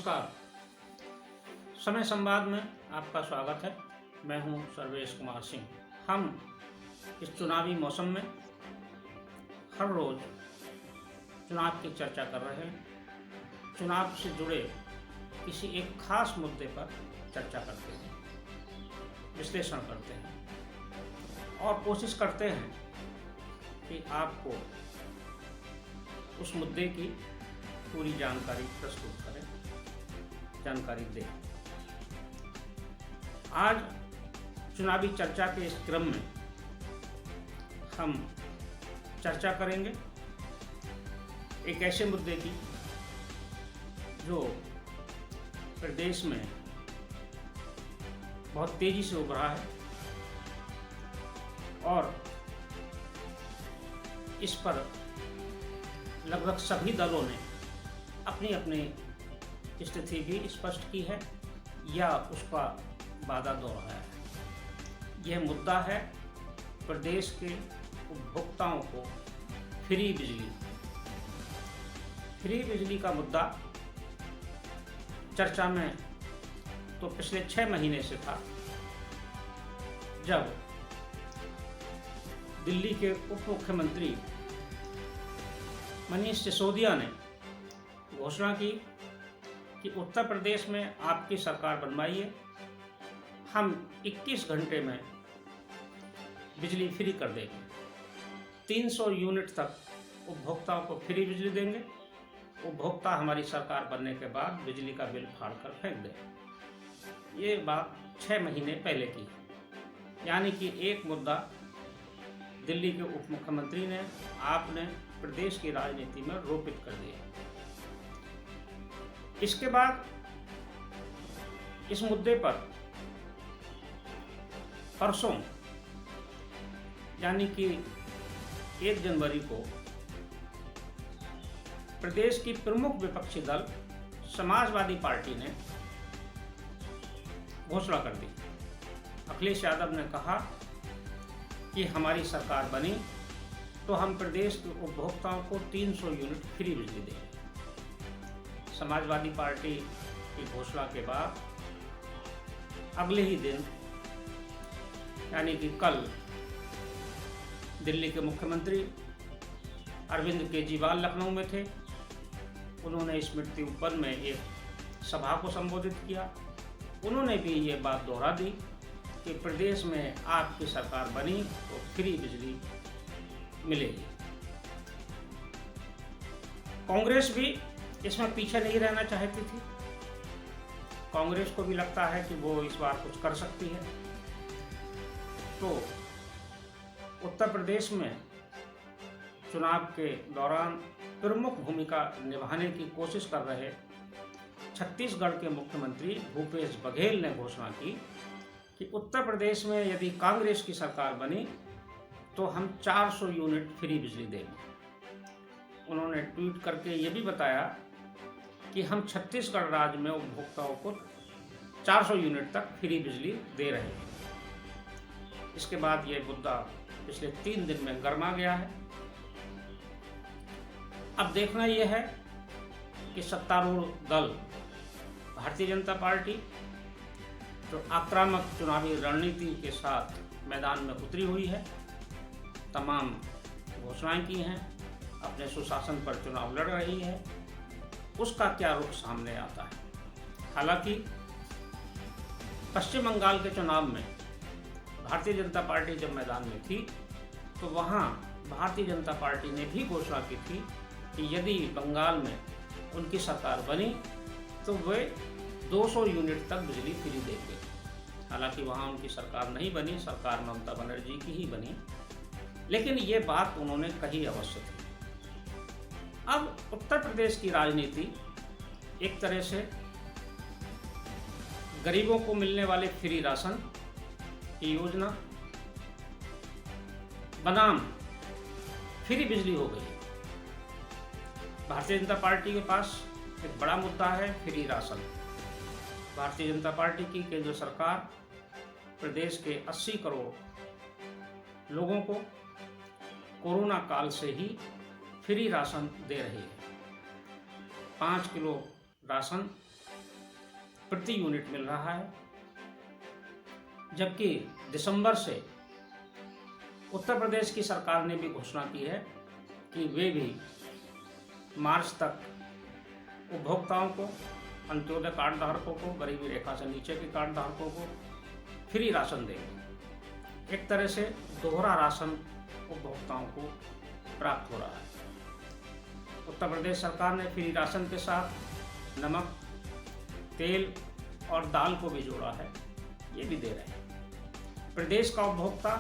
नमस्कार। समय संवाद में आपका स्वागत है। मैं हूं सर्वेश कुमार सिंह। हम इस चुनावी मौसम में हर रोज चुनाव की चर्चा कर रहे हैं। चुनाव से जुड़े किसी एक खास मुद्दे पर चर्चा करते हैं, विश्लेषण करते हैं और कोशिश करते हैं कि आपको उस मुद्दे की पूरी जानकारी प्रस्तुत करें, जानकारी दें। आज चुनावी चर्चा के इस क्रम में हम चर्चा करेंगे एक ऐसे मुद्दे की जो प्रदेश में बहुत तेजी से उभरा है और इस पर लगभग सभी दलों ने अपनी अपनी स्थिति भी स्पष्ट की है या उसका वादा दोहराया है। यह मुद्दा है प्रदेश के उपभोक्ताओं को फ्री बिजली। फ्री बिजली का मुद्दा चर्चा में तो पिछले 6 महीने से था, जब दिल्ली के उप मुख्यमंत्री मनीष सिसोदिया ने घोषणा की कि उत्तर प्रदेश में आपकी सरकार बनवाइए, हम 21 घंटे में बिजली फ्री कर देंगे। 300 यूनिट तक उपभोक्ताओं को फ्री बिजली देंगे। उपभोक्ता हमारी सरकार बनने के बाद बिजली का बिल फाड़ कर फेंक दें। ये बात 6 महीने पहले की है। यानी कि एक मुद्दा दिल्ली के उप मुख्यमंत्री ने, आपने प्रदेश की राजनीति में रोपित कर दिया। इसके बाद इस मुद्दे पर परसों यानी कि 1 जनवरी को प्रदेश की प्रमुख विपक्षी दल समाजवादी पार्टी ने घोषणा कर दी। अखिलेश यादव ने कहा कि हमारी सरकार बनी तो हम प्रदेश के उपभोक्ताओं को 300 यूनिट फ्री बिजली देंगे। समाजवादी पार्टी की घोषणा के बाद अगले ही दिन यानी कि कल दिल्ली के मुख्यमंत्री अरविंद केजरीवाल लखनऊ में थे। उन्होंने स्मृति वन में एक सभा को संबोधित किया। उन्होंने भी ये बात दोहरा दी कि प्रदेश में आपकी सरकार बनी तो फ्री बिजली मिलेगी। कांग्रेस भी इसमें पीछे नहीं रहना चाहती थी। कांग्रेस को भी लगता है कि वो इस बार कुछ कर सकती है। तो उत्तर प्रदेश में चुनाव के दौरान प्रमुख भूमिका निभाने की कोशिश कर रहे छत्तीसगढ़ के मुख्यमंत्री भूपेश बघेल ने घोषणा की कि उत्तर प्रदेश में यदि कांग्रेस की सरकार बनी तो हम 400 यूनिट फ्री बिजली देंगे। उन्होंने ट्वीट करके ये भी बताया कि हम छत्तीसगढ़ राज्य में उपभोक्ताओं को 400 यूनिट तक फ्री बिजली दे रहे हैं। इसके बाद ये मुद्दा पिछले 3 दिन में गर्मा गया है। अब देखना यह है कि सत्तारूढ़ दल भारतीय जनता पार्टी जो आक्रामक चुनावी रणनीति के साथ मैदान में उतरी हुई है, तमाम घोषणाएं की हैं, अपने सुशासन पर चुनाव लड़ रही है, उसका क्या रुख सामने आता है। हालांकि पश्चिम बंगाल के चुनाव में भारतीय जनता पार्टी जब मैदान में थी तो वहाँ भारतीय जनता पार्टी ने भी घोषणा की थी कि यदि बंगाल में उनकी सरकार बनी तो वे 200 यूनिट तक बिजली फ्री देंगे। हालांकि वहाँ उनकी सरकार नहीं बनी, सरकार ममता बनर्जी की ही बनी, लेकिन ये बात उन्होंने कही अवश्य थी। अब उत्तर प्रदेश की राजनीति एक तरह से गरीबों को मिलने वाले फ्री राशन की योजना बनाम फ्री बिजली हो गई। भारतीय जनता पार्टी के पास एक बड़ा मुद्दा है free ration. Bharatiya Janata party की केंद्र सरकार प्रदेश के 80 करोड़ लोगों को कोरोना काल से ही फ्री राशन दे रही है। 5 किलो राशन प्रति यूनिट मिल रहा है, जबकि दिसंबर से उत्तर प्रदेश की सरकार ने भी घोषणा की है कि वे भी मार्च तक उपभोक्ताओं को, अंत्योदय कार्ड धारकों को, गरीबी रेखा से नीचे के कार्ड धारकों को फ्री राशन देंगे। एक तरह से दोहरा राशन उपभोक्ताओं को प्राप्त हो रहा है। उत्तर प्रदेश सरकार ने फ्री राशन के साथ नमक, तेल और दाल को भी जोड़ा है, ये भी दे रहे हैं। प्रदेश का उपभोक्ता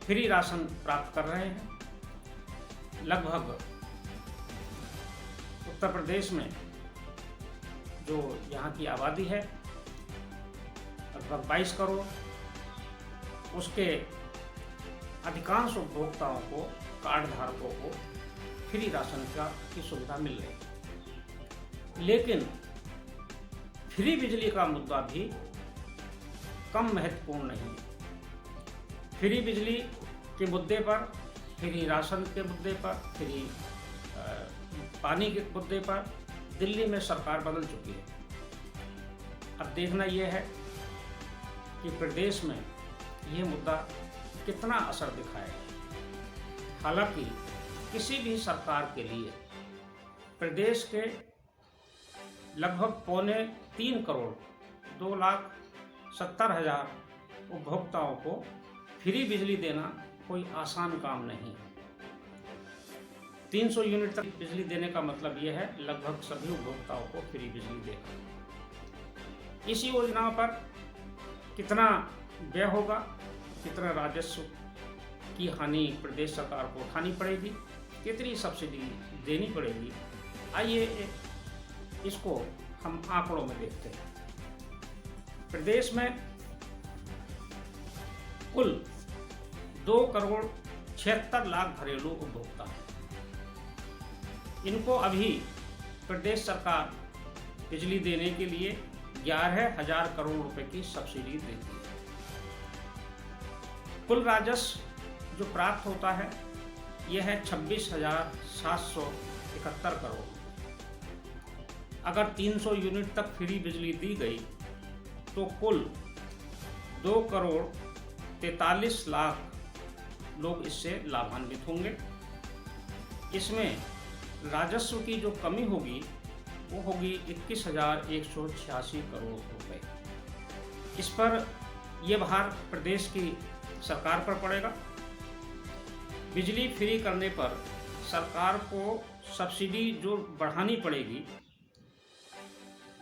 फ्री राशन प्राप्त कर रहे हैं। लगभग उत्तर प्रदेश में जो यहाँ की आबादी है लगभग 22 करोड़, उसके अधिकांश उपभोक्ताओं को, कार्ड धारकों को फ्री राशन की सुविधा मिल रही है। लेकिन फ्री बिजली का मुद्दा भी कम महत्वपूर्ण नहीं है। फ्री बिजली के मुद्दे पर, फ्री राशन के मुद्दे पर, फ्री पानी के मुद्दे पर दिल्ली में सरकार बदल चुकी है। अब देखना यह है कि प्रदेश में यह मुद्दा कितना असर दिखाएगा। हालांकि किसी भी सरकार के लिए प्रदेश के लगभग 3.25 करोड़ 2,70,000 उपभोक्ताओं को फ्री बिजली देना कोई आसान काम नहीं है। 300 यूनिट तक बिजली देने का मतलब यह है लगभग सभी उपभोक्ताओं को फ्री बिजली देना। इस योजना पर कितना व्यय होगा, कितना राजस्व की हानि प्रदेश सरकार को उठानी पड़ेगी, कितनी सब्सिडी देनी पड़ेगी, आइए इसको हम आंकड़ों में देखते हैं। प्रदेश में कुल 2,76,00,000 घरेलू उपभोक्ता हैं। इनको अभी प्रदेश सरकार बिजली देने के लिए 11,000 करोड़ रुपए की सब्सिडी देती है। कुल राजस्व जो प्राप्त होता है यह है 26,771 करोड़। अगर 300 यूनिट तक फ्री बिजली दी गई तो कुल 2,43,00,000 लोग इससे लाभान्वित होंगे। इसमें राजस्व की जो कमी होगी वो होगी 21,186 करोड़ रुपए। इस पर यह भार प्रदेश की सरकार पर पड़ेगा। बिजली फ्री करने पर सरकार को सब्सिडी जो बढ़ानी पड़ेगी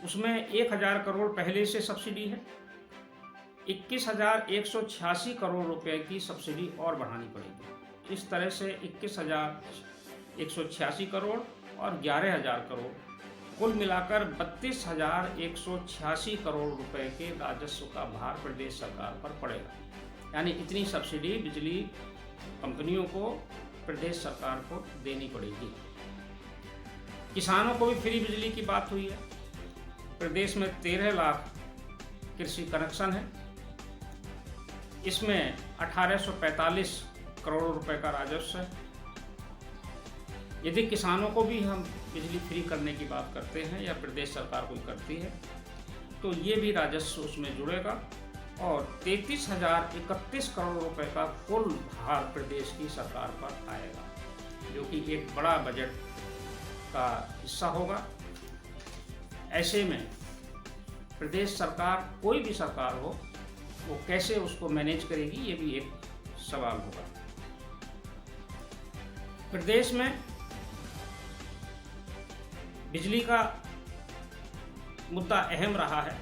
उसमें 1,000 करोड़ पहले से सब्सिडी है, 21,186 करोड़ रुपए की सब्सिडी और बढ़ानी पड़ेगी। इस तरह से 21,186 करोड़ और 11,000 करोड़ कुल मिलाकर 32,186 करोड़ रुपए के राजस्व का भार प्रदेश सरकार पर पड़ेगा। यानी इतनी सब्सिडी बिजली कंपनियों को प्रदेश सरकार को देनी पड़ेगी। किसानों को भी फ्री बिजली की बात हुई है। प्रदेश में 13 लाख कृषि कनेक्शन है। इसमें 1,845 करोड़ रुपए का राजस्व है। यदि किसानों को भी हम बिजली फ्री करने की बात करते हैं या प्रदेश सरकार कोई करती है तो ये भी राजस्व उसमें जुड़ेगा और 33,031 करोड़ रुपए का कुल भार प्रदेश की सरकार पर आएगा, जो कि एक बड़ा बजट का हिस्सा होगा। ऐसे में प्रदेश सरकार, कोई भी सरकार हो, वो कैसे उसको मैनेज करेगी, ये भी एक सवाल होगा। प्रदेश में बिजली का मुद्दा अहम रहा है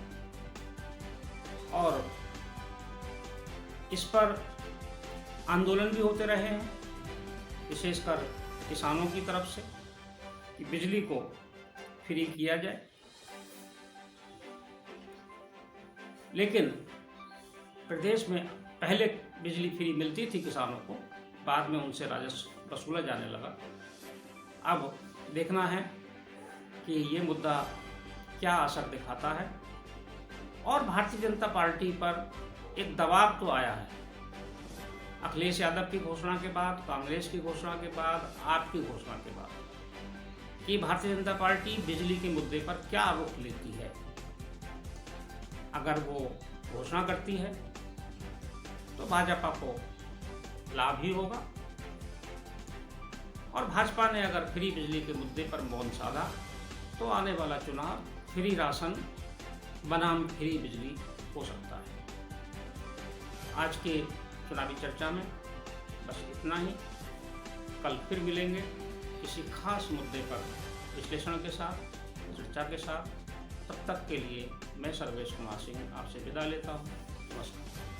और इस पर आंदोलन भी होते रहे हैं, विशेषकर किसानों की तरफ से, कि बिजली को फ्री किया जाए। लेकिन प्रदेश में पहले बिजली फ्री मिलती थी किसानों को, बाद में उनसे राजस्व वसूला जाने लगा। अब देखना है कि ये मुद्दा क्या असर दिखाता है। और भारतीय जनता पार्टी पर एक दबाव तो आया है। अखिलेश यादव की घोषणा के बाद, कांग्रेस की घोषणा के बाद, आपकी घोषणा के बाद कि भारतीय जनता पार्टी बिजली के मुद्दे पर क्या रुख लेती है। अगर वो घोषणा करती है तो भाजपा को लाभ ही होगा, और भाजपा ने अगर फ्री बिजली के मुद्दे पर मौन साधा तो आने वाला चुनाव फ्री राशन बनाम फ्री बिजली हो सकता है। आज के चुनावी चर्चा में बस इतना ही। कल फिर मिलेंगे किसी खास मुद्दे पर विश्लेषण के साथ, चर्चा के साथ। तब तक के लिए मैं सर्वेश कुमार सिंह आपसे विदा लेता हूँ। नमस्कार।